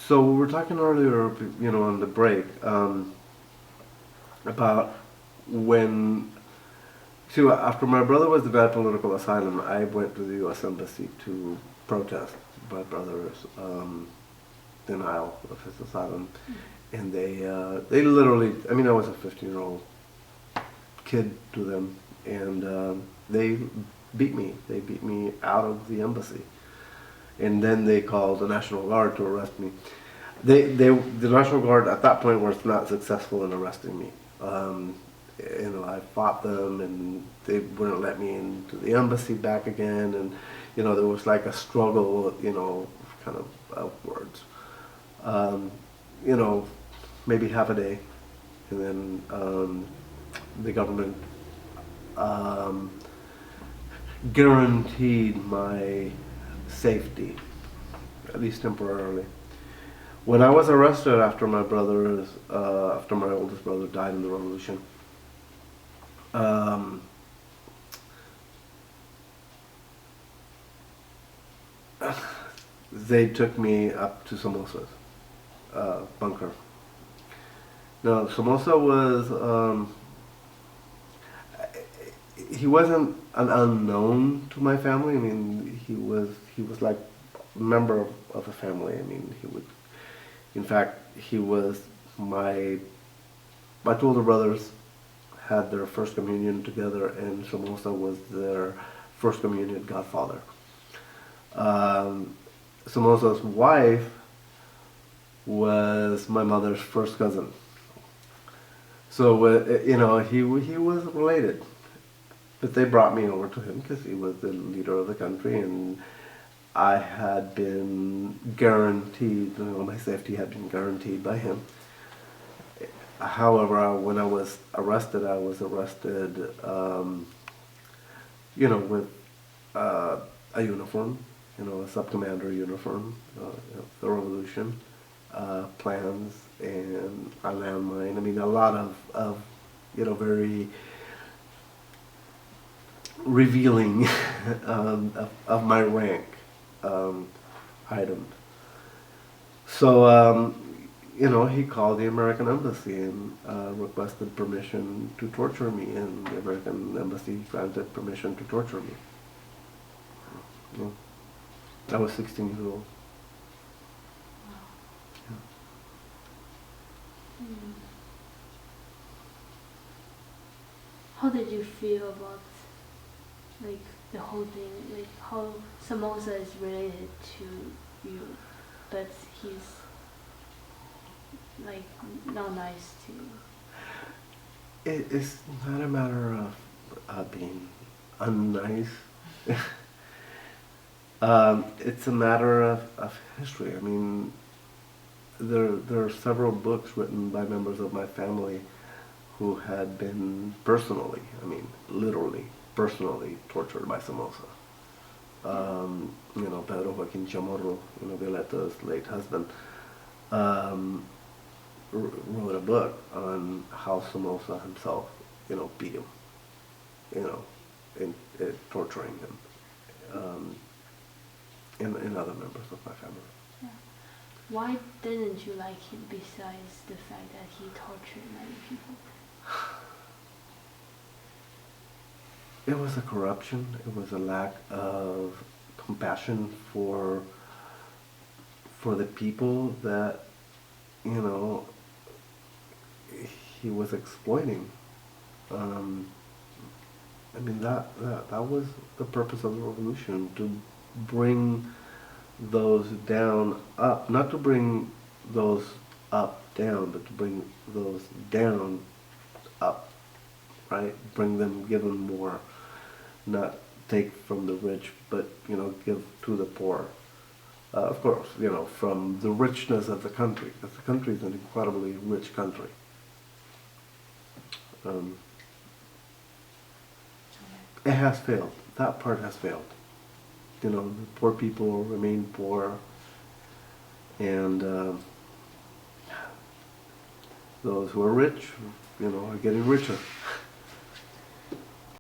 So we were talking earlier, on the break, about when. See, after my brother was denied political asylum, I went to the U.S. Embassy to protest my brother's denial of his asylum, and they literally. I mean, I was a 15-year-old kid to them, and they beat me. They beat me out of the embassy, and then they called the National Guard to arrest me. The National Guard at that point was not successful in arresting me. I fought them, and they wouldn't let me into the embassy back again, and there was like a struggle, kind of upwards. Um, you know, Maybe half a day, and then the government um, guaranteed my safety, at least temporarily. When I was arrested after my oldest brother died in the revolution, um, they took me up to Somoza's bunker. Now, Somoza was, he wasn't an unknown to my family. I mean, he was like a member of the family. I mean, in fact, he was my two older brothers had their first communion together, and Somoza was their first communion godfather. Somoza's wife was my mother's first cousin. So, he was related. But they brought me over to him because he was the leader of the country, and I had been guaranteed, my safety had been guaranteed by him. However, when I was arrested, with a uniform, a sub-commander uniform, the revolution, plans, and a landmine. I mean, a lot of very revealing of my rank items. So, he called the American Embassy and requested permission to torture me, and the American Embassy granted permission to torture me. Yeah. I was 16 years old. How did you feel about the whole thing? Like how Somoza is related to you, but he's not nice to you. It's not a matter of being unnice. It's a matter of history. I mean, there are several books written by members of my family who had been literally personally tortured by Somoza. Pedro Joaquin Chamorro, Violeta's late husband, wrote a book on how Somoza himself, beat him, in torturing him, and other members of my family. Yeah. Why didn't you like him besides the fact that he tortured many people? It was a corruption. It was a lack of compassion for the people that, he was exploiting. That was the purpose of the revolution, to bring those down up, not to bring those up down, but to bring those down up, right? Give them more, not take from the rich, but give to the poor. Of course, from the richness of the country, because the country is an incredibly rich country. It has failed. That part has failed. The poor people remain poor, and those who are rich, are getting richer.